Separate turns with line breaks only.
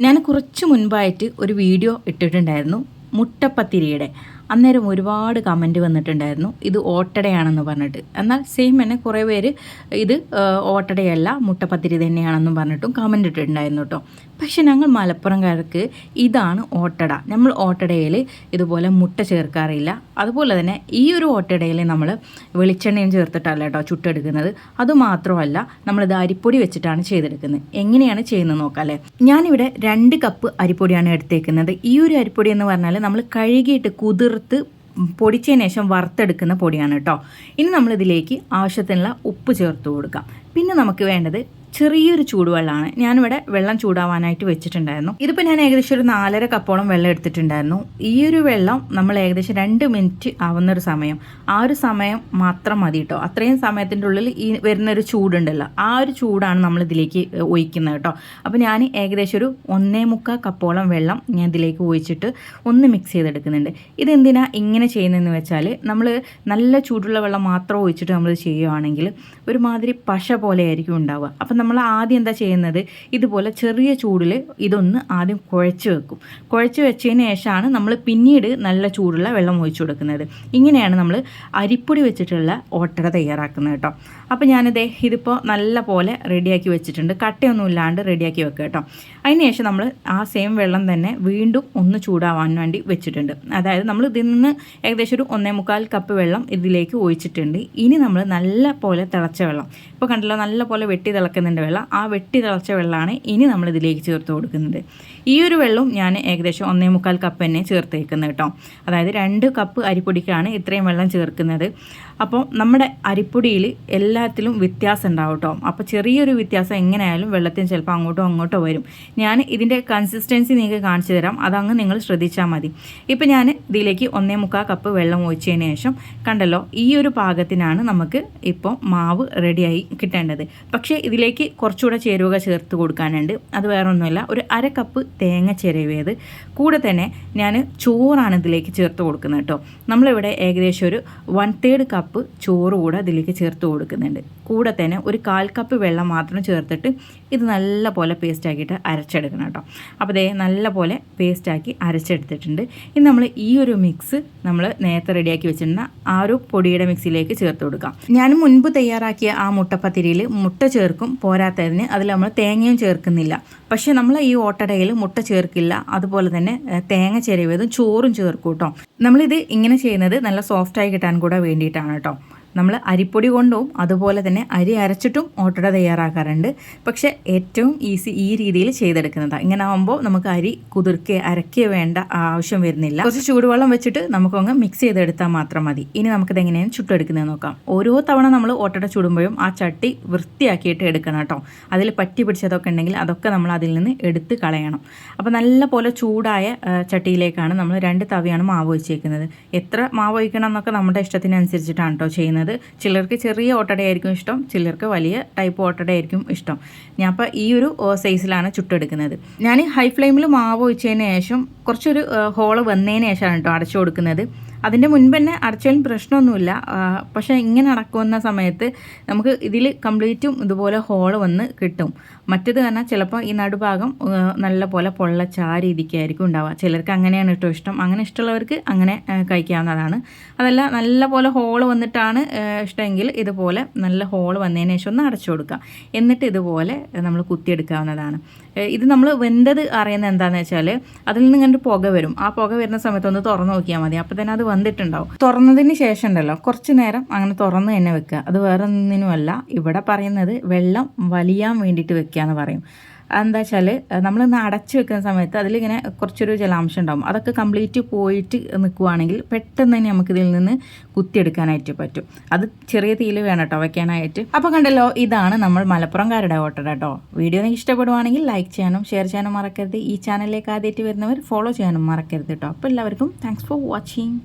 ഞാൻ കുറച്ച് മുൻപായിട്ട് ഒരു വീഡിയോ ഇട്ടിട്ടുണ്ടായിരുന്നു മുട്ടപ്പത്തിരിയുടെ. അന്നേരം ഒരുപാട് കമൻറ്റ് വന്നിട്ടുണ്ടായിരുന്നു ഇത് ഓട്ടടയാണെന്ന് പറഞ്ഞിട്ട്. എന്നാൽ സെയിം തന്നെ കുറേ പേര് ഇത് ഓട്ടടയല്ല മുട്ടപ്പത്തിരി തന്നെയാണെന്നും പറഞ്ഞിട്ടും കമൻറ്റ് ഇട്ടിട്ടുണ്ടായിരുന്നു കേട്ടോ. പക്ഷെ ഞങ്ങൾ മലപ്പുറംകാർക്ക് ഇതാണ് ഓട്ടട. നമ്മൾ ഓട്ടടയിൽ ഇതുപോലെ മുട്ട ചേർക്കാറില്ല. അതുപോലെ തന്നെ ഈ ഒരു ഓട്ടടയിൽ നമ്മൾ വെളിച്ചെണ്ണയും ചേർത്തിട്ടല്ല കേട്ടോ ചുട്ടെടുക്കുന്നത്. അതുമാത്രമല്ല നമ്മളിത് അരിപ്പൊടി വെച്ചിട്ടാണ് ചെയ്തെടുക്കുന്നത്. എങ്ങനെയാണ് ചെയ്യുന്നത് നോക്കാം അല്ലേ. ഞാനിവിടെ 2 കപ്പ് അരിപ്പൊടിയാണ് എടുത്തേക്കുന്നത്. ഈ ഒരു അരിപ്പൊടി എന്ന് പറഞ്ഞാൽ നമ്മൾ കഴുകിയിട്ട് കുതിർത്ത് പൊടിച്ചതിന് ശേഷം വറുത്തെടുക്കുന്ന പൊടിയാണ് കേട്ടോ. ഇനി നമ്മളിതിലേക്ക് ആവശ്യത്തിനുള്ള ഉപ്പ് ചേർത്ത് കൊടുക്കാം. പിന്നെ നമുക്ക് വേണ്ടത് ചെറിയൊരു ചൂടുവെള്ളമാണ്. ഞാനിവിടെ വെള്ളം ചൂടാവാനായിട്ട് വെച്ചിട്ടുണ്ടായിരുന്നു. ഇതിപ്പോൾ ഞാൻ ഏകദേശം ഒരു 4.5 കപ്പോളം വെള്ളം എടുത്തിട്ടുണ്ടായിരുന്നു. ഈ ഒരു വെള്ളം നമ്മൾ ഏകദേശം 2 മിനിറ്റ് ആവുന്നൊരു സമയം, ആ ഒരു സമയം മാത്രം മതി കേട്ടോ. അത്രയും സമയത്തിൻ്റെ ഉള്ളിൽ ഈ വരുന്നൊരു ചൂടുണ്ടല്ലോ, ആ ഒരു ചൂടാണ് നമ്മൾ ഇതിലേക്ക് ഒഴിക്കുന്നത് കേട്ടോ. അപ്പോൾ ഞാൻ ഏകദേശം ഒരു 1.25 കപ്പോളം വെള്ളം ഞാൻ ഇതിലേക്ക് ഒഴിച്ചിട്ട് ഒന്ന് മിക്സ് ചെയ്തെടുക്കുന്നുണ്ട്. ഇതെന്തിനാ ഇങ്ങനെ ചെയ്യുന്നതെന്ന് വെച്ചാൽ നമ്മൾ നല്ല ചൂടുള്ള വെള്ളം മാത്രം ഒഴിച്ചിട്ട് നമ്മൾ ചെയ്യുകയാണെങ്കിൽ ഒരുമാതിരി പശ പോലെ ആയിരിക്കും ഉണ്ടാവുക. അപ്പം നമ്മൾ ആദ്യം എന്താ ചെയ്യുന്നത്, ഇതുപോലെ ചെറിയ ചൂടിൽ ഇതൊന്ന് ആദ്യം കുഴച്ച് വെക്കും. കുഴച്ച് വെച്ചതിന് ശേഷമാണ് നമ്മൾ പിന്നീട് നല്ല ചൂടുള്ള വെള്ളം ഒഴിച്ചു കൊടുക്കുന്നത്. ഇങ്ങനെയാണ് നമ്മൾ അരിപ്പൊടി വെച്ചിട്ടുള്ള ഓട്ടട തയ്യാറാക്കുന്നത് കേട്ടോ. അപ്പോൾ ഇതിപ്പോൾ നല്ല പോലെ റെഡിയാക്കി വെച്ചിട്ടുണ്ട്. കട്ടയൊന്നും ഇല്ലാണ്ട് റെഡിയാക്കി വെക്കുക കേട്ടോ. അതിന് ശേഷം നമ്മൾ ആ സെയിം വെള്ളം തന്നെ വീണ്ടും ഒന്ന് ചൂടാവാൻ വേണ്ടി വെച്ചിട്ടുണ്ട്. അതായത് നമ്മൾ ഇതിൽ നിന്ന് ഏകദേശം ഒരു 1.25 കപ്പ് വെള്ളം ഇതിലേക്ക് ഒഴിച്ചിട്ടുണ്ട്. ഇനി നമ്മൾ നല്ല പോലെ തിളച്ച വെള്ളം, ഇപ്പോൾ കണ്ടല്ലോ നല്ല പോലെ വെട്ടി തിളക്കുന്നുണ്ട് വെള്ളം. ആ വെട്ടി തിളച്ച വെള്ളമാണ് ഇനി നമ്മൾ ഇതിലേക്ക് ചേർത്ത് കൊടുക്കുന്നത്. ഈ ഒരു വെള്ളം ഞാൻ ഏകദേശം 1.25 കപ്പ് തന്നെ ചേർത്തേക്കുന്നത് കേട്ടോ. അതായത് 2 കപ്പ് അരിപ്പൊടിക്കാണ് ഇത്രയും വെള്ളം ചേർക്കുന്നത്. അപ്പോൾ നമ്മുടെ അരിപ്പൊടിയിൽ എല്ലാത്തിലും വ്യത്യാസം ഉണ്ടാവും കേട്ടോ. അപ്പോൾ ചെറിയൊരു വ്യത്യാസം എങ്ങനെയായാലും വെള്ളത്തിന് ചിലപ്പോൾ അങ്ങോട്ടോ വരും. ഞാൻ ഇതിൻ്റെ കൺസിസ്റ്റൻസി നിങ്ങൾക്ക് കാണിച്ചു തരാം, അതങ്ങ് നിങ്ങൾ ശ്രദ്ധിച്ചാൽ മതി. ഇപ്പോൾ ഞാൻ ഇതിലേക്ക് 1.25 കപ്പ് വെള്ളം ഒഴിച്ചതിന് ശേഷം കണ്ടല്ലോ ഈ ഒരു പാകത്തിനാണ് നമുക്ക് ഇപ്പോൾ മാവ് റെഡിയായി കിട്ടേണ്ടത്. പക്ഷേ ഇതിലേക്ക് കുറച്ചുകൂടെ ചേരുവക ചേർത്ത് കൊടുക്കാനുണ്ട്. അത് വേറെ ഒന്നുമില്ല, ഒരു 1/2 കപ്പ് തേങ്ങ ചിരവിയത്. കൂടെ തന്നെ ഞാൻ ചോറാണ് ഇതിലേക്ക് ചേർത്ത് കൊടുക്കുന്നത് കേട്ടോ. നമ്മളിവിടെ ഏകദേശം ഒരു 1/3 കപ്പ് ചോറ് കൂടെ ഇതിലേക്ക് ചേർത്ത് കൊടുക്കുന്നുണ്ട്. കൂടെ തന്നെ ഒരു 1/4 കപ്പ് വെള്ളം മാത്രം ചേർത്തിട്ട് ഇത് നല്ല പോലെ പേസ്റ്റാക്കിയിട്ട് അരച്ചെടുക്കണം കേട്ടോ. അപ്പോൾ നല്ല പോലെ പേസ്റ്റാക്കി അരച്ചെടുത്തിട്ടുണ്ട്. ഇനി നമ്മൾ ഈ ഒരു മിക്സ് നമ്മൾ നേരത്തെ റെഡിയാക്കി വെച്ചിരുന്ന ആ ഒരു പൊടിയുടെ മിക്സിയിലേക്ക് ചേർത്ത് കൊടുക്കാം. ഞാൻ മുൻപ് തയ്യാറാക്കിയ ആ മുട്ടപ്പത്തിരിയിൽ മുട്ട ചേർക്കും, പോരാത്തതിന് അതിൽ നമ്മൾ തേങ്ങയും ചേർക്കുന്നില്ല. പക്ഷേ നമ്മൾ ഈ ഓട്ടടയിൽ മുട്ട ചേർക്കില്ല. അതുപോലെ തന്നെ തേങ്ങ ചിരവിയതും ചോറും ചേർക്കും കേട്ടോ. നമ്മളിത് ഇങ്ങനെ ചെയ്യുന്നത് നല്ല സോഫ്റ്റായി കിട്ടാൻ കൂടെ വേണ്ടിയിട്ടാണ് കേട്ടോ. നമ്മൾ അരിപ്പൊടി കൊണ്ടും അതുപോലെ തന്നെ അരി അരച്ചിട്ടും ഓട്ടട തയ്യാറാക്കാറുണ്ട്. പക്ഷേ ഏറ്റവും ഈസി ഈ രീതിയിൽ ചെയ്തെടുക്കുന്നതാണ്. ഇങ്ങനെ ആകുമ്പോൾ നമുക്ക് അരി കുതിർക്കുക അരക്കുക വേണ്ട ആവശ്യം വരുന്നില്ല. കുറച്ച് ചൂടുവെള്ളം വെച്ചിട്ട് നമുക്കങ്ങ് മിക്സ് ചെയ്തെടുത്താൽ മാത്രം മതി. ഇനി നമുക്കിത് എങ്ങനെയാണ് ചുട്ടെടുക്കുന്നത് നോക്കാം. ഓരോ തവണ നമ്മൾ ഓട്ടട ചുടുമ്പോഴും ആ ചട്ടി വൃത്തിയാക്കിയിട്ട് എടുക്കണം കേട്ടോ. അതിൽ പറ്റി പിടിച്ചതൊക്കെ ഉണ്ടെങ്കിൽ അതൊക്കെ നമ്മൾ അതിൽ നിന്ന് എടുത്ത് കളയണം. അപ്പോൾ നല്ല പോലെ ചൂടായ ചട്ടിയിലേക്കാണ് നമ്മൾ 2 തവിയാണ് മാവ് ഒഴിച്ചേക്കുന്നത്. എത്ര മാവ് ഒഴിക്കണം എന്നൊക്കെ നമ്മുടെ ഇഷ്ടത്തിനനുസരിച്ചിട്ടാണ് കേട്ടോ ചെയ്യുന്നത്. ചിലർക്ക് ചെറിയ ഓട്ടടയായിരിക്കും ഇഷ്ടം, ചിലർക്ക് വലിയ ടൈപ്പ് ഓട്ടടയായിരിക്കും ഇഷ്ടം. ഞാൻ ഇപ്പോൾ ഈ ഒരു സൈസിലാണ് ചുട്ടെടുക്കുന്നത്. ഞാൻ ഹൈ ഫ്ലെയിമിൽ മാവ് ഒഴിച്ചതിന് ശേഷം കുറച്ചൊരു ഹോള് വന്നതിന് ശേഷമാണ് കേട്ടോ അടച്ചു കൊടുക്കുന്നത്. അതിൻ്റെ മുൻപ് തന്നെ അടച്ചാലും പ്രശ്നമൊന്നുമില്ല. പക്ഷേ ഇങ്ങനെ അടക്കുന്ന സമയത്ത് നമുക്ക് ഇതിൽ കംപ്ലീറ്റും ഇതുപോലെ ഹോള് വന്ന് കിട്ടും. മറ്റേത് പറഞ്ഞാൽ ചിലപ്പോൾ ഈ നടുഭാഗം നല്ല പോലെ പൊള്ളച്ച ആ രീതിക്കായിരിക്കും ഉണ്ടാവുക. ചിലർക്ക് അങ്ങനെയാണ് കേട്ടോ ഇഷ്ടം. അങ്ങനെ ഇഷ്ടമുള്ളവർക്ക് അങ്ങനെ കഴിക്കാവുന്നതാണ്. അതല്ല നല്ല പോലെ ഹോള് വന്നിട്ടാണ് ഇഷ്ടമെങ്കിൽ ഇതുപോലെ നല്ല ഹോള് വന്നതിന് ശേഷം ഒന്ന് അടച്ചു കൊടുക്കുക. എന്നിട്ട് ഇതുപോലെ നമ്മൾ കുത്തിയെടുക്കാവുന്നതാണ്. ഇത് നമ്മൾ വെന്തത് അറിയുന്നത് എന്താണെന്ന് വെച്ചാൽ അതിൽ നിന്ന് ഇങ്ങനെ പുക വരും. ആ പുക വരുന്ന സമയത്ത് ഒന്ന് തുറന്ന് നോക്കിയാൽ മതി. അപ്പോൾ തന്നെ അത് വന്നിട്ടുണ്ടാവും. തുറന്നതിന് ശേഷം ഉണ്ടല്ലോ കുറച്ച് നേരം അങ്ങനെ തുറന്ന് തന്നെ വെക്കുക. അത് വേറെ ഒന്നിനുമല്ല, ഇവിടെ പറയുന്നത് വെള്ളം വലിയാൻ വേണ്ടിയിട്ട് വെക്കുക എന്ന് പറയും. എന്താ വെച്ചാൽ നമ്മളിന്ന് അടച്ച് വെക്കുന്ന സമയത്ത് അതിലിങ്ങനെ കുറച്ചൊരു ജലാംശം ഉണ്ടാകും. അതൊക്കെ കംപ്ലീറ്റ് പോയിട്ട് നിൽക്കുവാണെങ്കിൽ പെട്ടെന്ന് തന്നെ നമുക്കിതിൽ നിന്ന് കുത്തിയെടുക്കാനായിട്ട് പറ്റും. അത് ചെറിയ തീയിൽ വേണം കേട്ടോ വെക്കാനായിട്ട്. അപ്പോൾ കണ്ടല്ലോ ഇതാണ് നമ്മൾ മലപ്പുറംകാരുടെ ഓട്ടട കേട്ടോ. വീഡിയോ നിങ്ങൾക്ക് ഇഷ്ടപ്പെടുവാണെങ്കിൽ ലൈക്ക് ചെയ്യാനും ഷെയർ ചെയ്യാനും മറക്കരുത്. ഈ ചാനലിലേക്ക് ആദ്യമായിട്ട് വരുന്നവർ ഫോളോ ചെയ്യാനും മറക്കരുത് കേട്ടോ. അപ്പോൾ എല്ലാവർക്കും താങ്ക്സ് ഫോർ വാച്ചിങ്.